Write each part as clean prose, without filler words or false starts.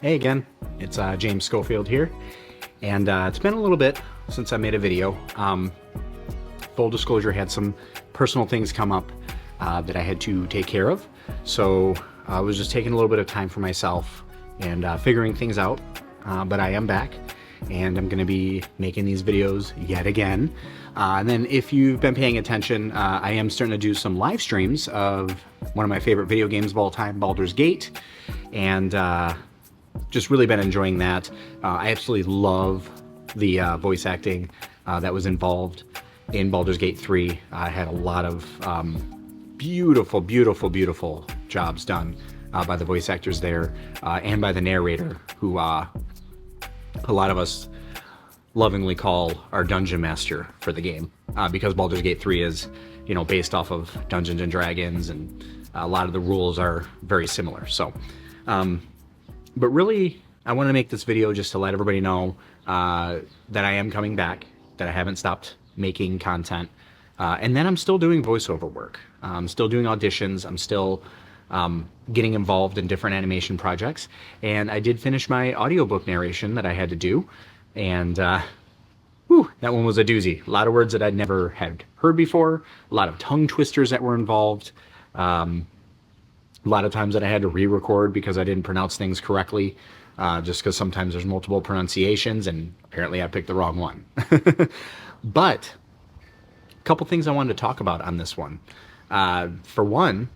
Hey again, it's James Schofield here, and it's been a little bit since I made a video. Full disclosure, had some personal things come up that I had to take care of, so I was just taking a little bit of time for myself and figuring things out, but I am back, and I'm going to be making these videos yet again. And then if you've been paying attention, I am starting to do some live streams of one of my favorite video games of all time, Baldur's Gate, and just really been enjoying that. I absolutely love the voice acting that was involved in Baldur's Gate 3. I had a lot of beautiful, beautiful, beautiful jobs done by the voice actors there and by the narrator, who a lot of us lovingly call our dungeon master for the game, because Baldur's Gate 3 is, based off of Dungeons and Dragons, and a lot of the rules are very similar. So, but really, I want to make this video just to let everybody know that I am coming back, that I haven't stopped making content, and then I'm still doing voiceover work. I'm still doing auditions. I'm still getting involved in different animation projects, and I did finish my audiobook narration that I had to do, and whew, that one was a doozy. A lot of words that I'd never had heard before, a lot of tongue twisters that were involved, a lot of times that I had to re-record because I didn't pronounce things correctly, just because sometimes there's multiple pronunciations, and apparently I picked the wrong one. But a couple things I wanted to talk about on this one. For one,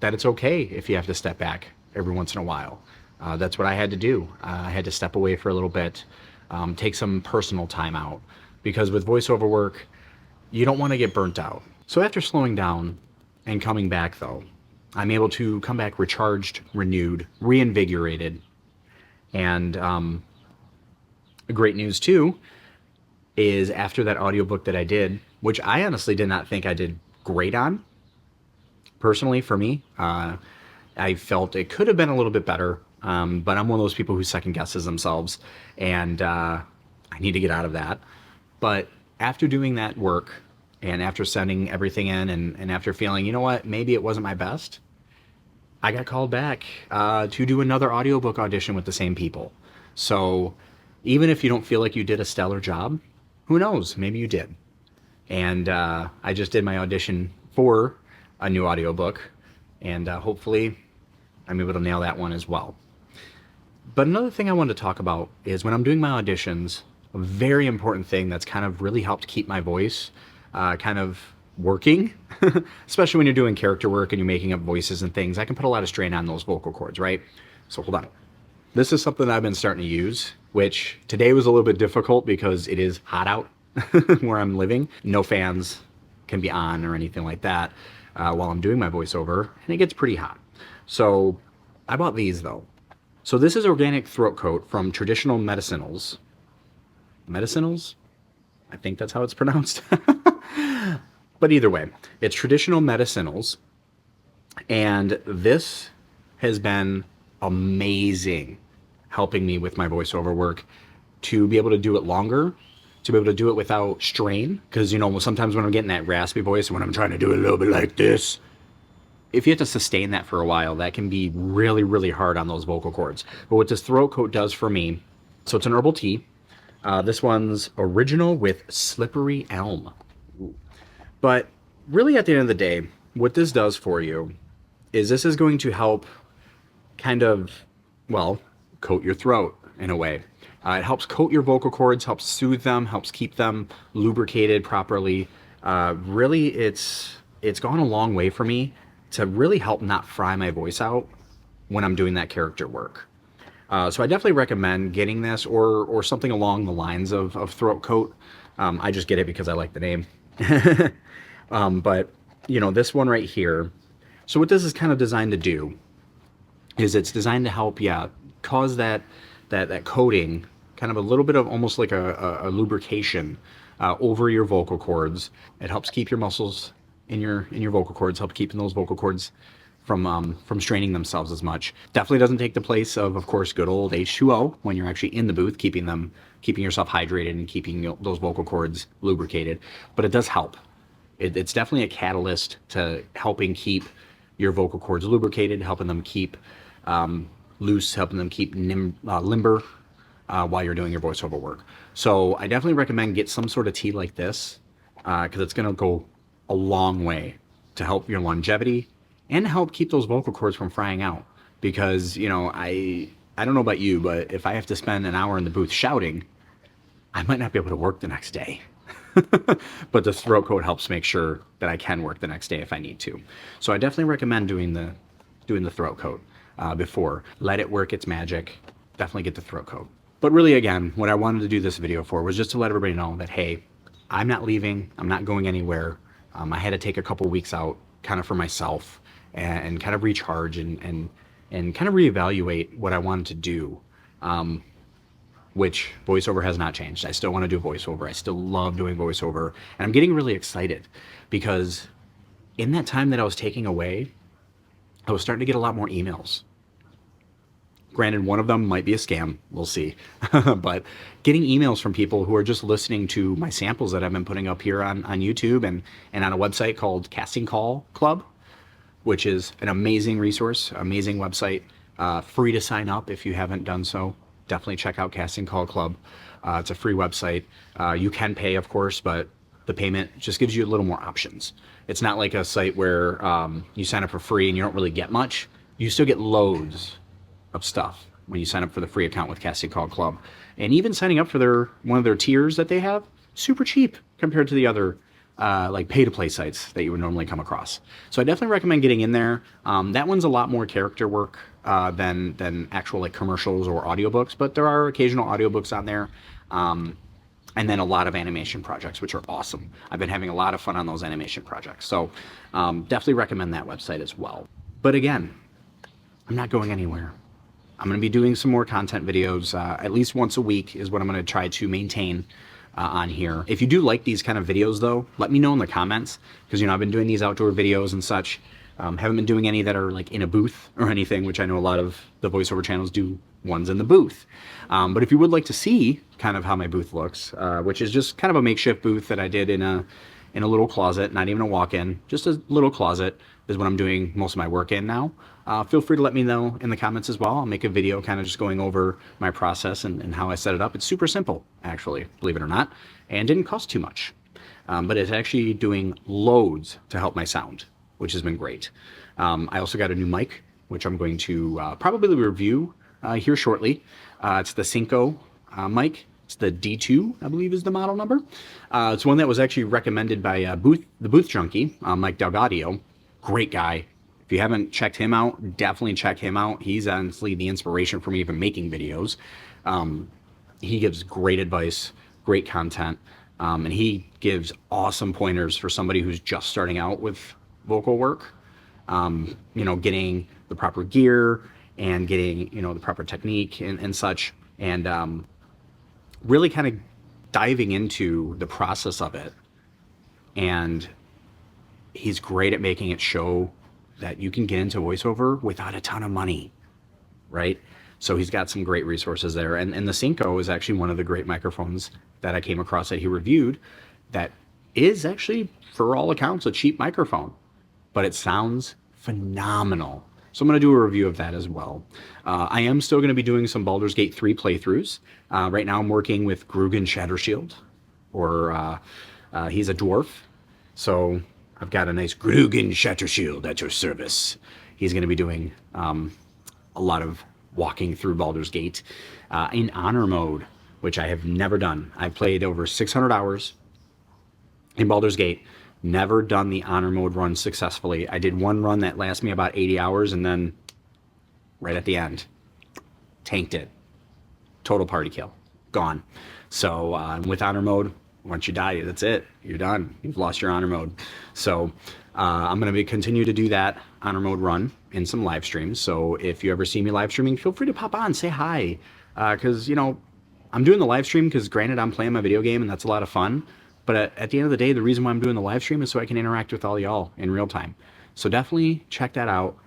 that it's okay if you have to step back every once in a while. That's what I had to do. I had to step away for a little bit, take some personal time out, because with voiceover work, you don't want to get burnt out. So after slowing down and coming back though, I'm able to come back recharged, renewed, reinvigorated. And great news too is, after that audiobook that I did, which I honestly did not think I did great on, personally for me, I felt it could have been a little bit better, but I'm one of those people who second guesses themselves, and I need to get out of that. But after doing that work, and after sending everything in, and after feeling, you know what, maybe it wasn't my best, I got called back to do another audiobook audition with the same people. So even if you don't feel like you did a stellar job, who knows, maybe you did. And I just did my audition for a new audiobook, and hopefully I'm able to nail that one as well. But another thing I wanted to talk about is, when I'm doing my auditions, a very important thing that's kind of really helped keep my voice kind of working, especially when you're doing character work and you're making up voices and things, I can put a lot of strain on those vocal cords, right? So hold on. This is something I've been starting to use, which today was a little bit difficult because it is hot out where I'm living. No fans can be on or anything like that while I'm doing my voiceover, and it gets pretty hot. So I bought these though. So this is organic throat coat from Traditional Medicinals. Medicinals? I think that's how it's pronounced. But either way, it's Traditional Medicinals, and this has been amazing helping me with my voiceover work, to be able to do it longer, to be able to do it without strain, because sometimes when I'm getting that raspy voice, when I'm trying to do it a little bit like this, if you have to sustain that for a while, that can be really, really hard on those vocal cords. But what this throat coat does for me, so it's an herbal tea. This one's original with slippery elm. Ooh. But really, at the end of the day, what this does for you is, this is going to help kind of, well, coat your throat in a way. It helps coat your vocal cords, helps soothe them, helps keep them lubricated properly. Really, it's gone a long way for me to really help not fry my voice out when I'm doing that character work. So I definitely recommend getting this, or something along the lines of throat coat. I just get it because I like the name. But this one right here, so what this is kind of designed to do is, it's designed to help, cause that coating, kind of a little bit of almost like a lubrication over your vocal cords. It helps keep your muscles in your vocal cords, help keeping those vocal cords from straining themselves as much. Definitely doesn't take the place of course, good old H2O when you're actually in the booth, keeping yourself hydrated and keeping those vocal cords lubricated. But it does help. It's definitely a catalyst to helping keep your vocal cords lubricated, helping them keep loose, helping them keep limber while you're doing your voiceover work. So I definitely recommend get some sort of tea like this because it's going to go a long way to help your longevity and help keep those vocal cords from frying out. Because, you know, I don't know about you, but if I have to spend an hour in the booth shouting, I might not be able to work the next day. But the throat coat helps make sure that I can work the next day if I need to. So I definitely recommend doing the throat coat before. Let it work its magic. Definitely get the throat coat. But really, again, what I wanted to do this video for was just to let everybody know that, hey, I'm not leaving. I'm not going anywhere. I had to take a couple weeks out kind of for myself and kind of recharge and kind of reevaluate what I wanted to do. Which voiceover has not changed. I still want to do voiceover. I still love doing voiceover. And I'm getting really excited because in that time that I was taking away, I was starting to get a lot more emails. Granted, one of them might be a scam. We'll see. But getting emails from people who are just listening to my samples that I've been putting up here on YouTube and on a website called Casting Call Club, which is an amazing resource, amazing website, free to sign up if you haven't done so. Definitely check out Casting Call Club. It's a free website. You can pay, of course, but the payment just gives you a little more options. It's not like a site where you sign up for free and you don't really get much. You still get loads of stuff when you sign up for the free account with Casting Call Club. And even signing up for one of their tiers that they have, super cheap compared to the other like pay-to-play sites that you would normally come across. So I definitely recommend getting in there. That one's a lot more character work than actual like commercials or audiobooks, but there are occasional audiobooks on there. And then a lot of animation projects, which are awesome. I've been having a lot of fun on those animation projects. So definitely recommend that website as well. But again, I'm not going anywhere. I'm going to be doing some more content videos at least once a week is what I'm going to try to maintain on here. If you do like these kind of videos though, let me know in the comments because, you know, I've been doing these outdoor videos and such. Haven't been doing any that are like in a booth or anything, which I know a lot of the voiceover channels do ones in the booth. But if you would like to see kind of how my booth looks, which is just kind of a makeshift booth that I did in a little closet, not even a walk-in, just a little closet is what I'm doing most of my work in now. Feel free to let me know in the comments as well. I'll make a video kind of just going over my process and how I set it up. It's super simple, actually, believe it or not, and didn't cost too much. But it's actually doing loads to help my sound, which has been great. I also got a new mic, which I'm going to probably review here shortly. It's the Cinco mic. It's the D2, I believe is the model number. It's one that was actually recommended by the Booth Junkie, Mike Delgadio. Great guy. If you haven't checked him out, definitely check him out. He's honestly the inspiration for me even making videos. He gives great advice, great content, and he gives awesome pointers for somebody who's just starting out with vocal work. You know, getting the proper gear and getting, you know, the proper technique and such, and really kind of diving into the process of it. And he's great at making it show that you can get into voiceover without a ton of money, right? So he's got some great resources there. And the Cinco is actually one of the great microphones that I came across that he reviewed that is actually, for all accounts, a cheap microphone, but it sounds phenomenal. So I'm going to do a review of that as well. I am still going to be doing some Baldur's Gate 3 playthroughs. Right now I'm working with Grugan Shattershield, or he's a dwarf. So I've got a nice Grugan Shattershield at your service. He's going to be doing a lot of walking through Baldur's Gate in honor mode, which I have never done. I've played over 600 hours in Baldur's Gate, never done the honor mode run successfully. I did one run that lasted me about 80 hours, and then right at the end, tanked it. Total party kill. Gone. So with honor mode, once you die, that's it. You're done. You've lost your honor mode. So I'm going to continue to do that honor mode run in some live streams. So if you ever see me live streaming, feel free to pop on, say hi. Because, you know, I'm doing the live stream because, granted, I'm playing my video game and that's a lot of fun. But at the end of the day, the reason why I'm doing the live stream is so I can interact with all y'all in real time. So definitely check that out.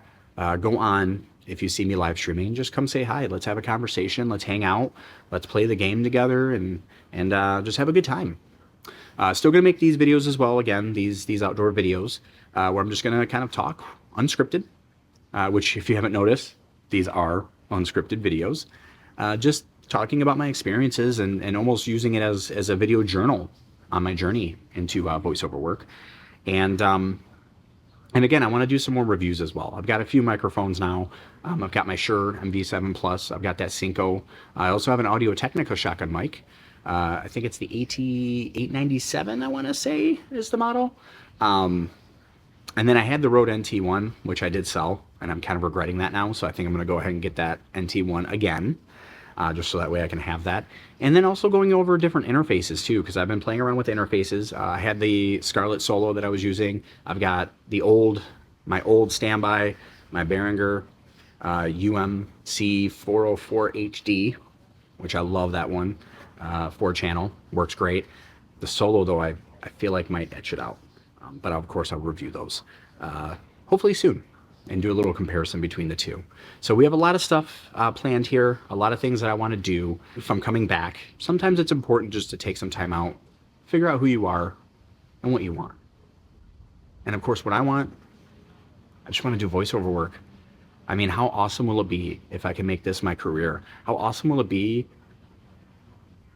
Go on if you see me live streaming. Just come say hi. Let's have a conversation. Let's hang out. Let's play the game together and just have a good time. Still going to make these videos as well. Again, these outdoor videos where I'm just going to kind of talk unscripted, which if you haven't noticed, these are unscripted videos, just talking about my experiences and almost using it as a video journal on my journey into voiceover work. And again, I want to do some more reviews as well. I've got a few microphones now. I've got my Shure MV7 Plus. I've got that Cinco. I also have an Audio-Technica shotgun mic. I think it's the AT897, I want to say, is the model. And then I had the Rode NT1, which I did sell, and I'm kind of regretting that now. So I think I'm going to go ahead and get that NT1 again, just so that way I can have that. And then also going over different interfaces too, because I've been playing around with interfaces. I had the Scarlett Solo that I was using. I've got my old standby, my Behringer UMC 404 HD, which I love that one. 4-channel, works great. The Solo though, I feel like might etch it out. But of course I'll review those hopefully soon and do a little comparison between the two. So we have a lot of stuff planned here, a lot of things that I want to do if I'm coming back. Sometimes it's important just to take some time out, figure out who you are and what you want. And of course what I just want to do voiceover work. I mean, how awesome will it be if I can make this my career? How awesome will it be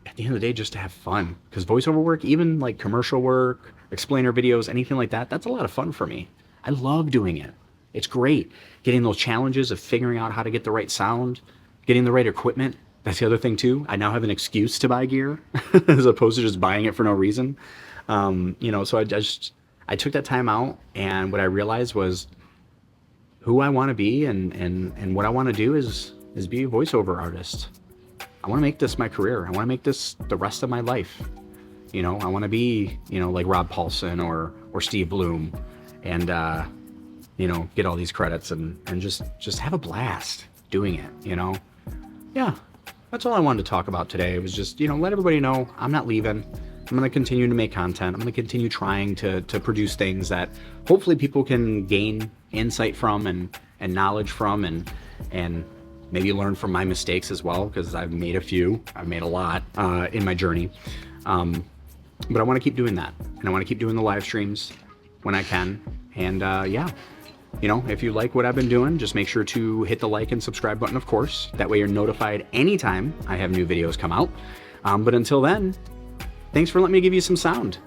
at the end of the day just to have fun? Because voiceover work, even like commercial work, explainer videos, anything like that, that's a lot of fun for me. I love doing it. It's great getting those challenges of figuring out how to get the right sound, getting the right equipment. That's the other thing too. I now have an excuse to buy gear as opposed to just buying it for no reason. So I took that time out, and what I realized was who I want to be and what I want to do is be a voiceover artist. I want to make this my career. I want to make this the rest of my life. I want to be, like Rob Paulson or Steve Bloom, and get all these credits and just have a blast doing it. Yeah, that's all I wanted to talk about today. It was just, let everybody know I'm not leaving. I'm going to continue to make content. I'm going to continue trying to produce things that hopefully people can gain insight from and knowledge from and maybe learn from my mistakes as well, because I've made a few. I've made a lot in my journey. But I want to keep doing that, and I want to keep doing the live streams when I can. And if you like what I've been doing, just make sure to hit the like and subscribe button, of course. That way you're notified anytime I have new videos come out. But until then, thanks for letting me give you some sound.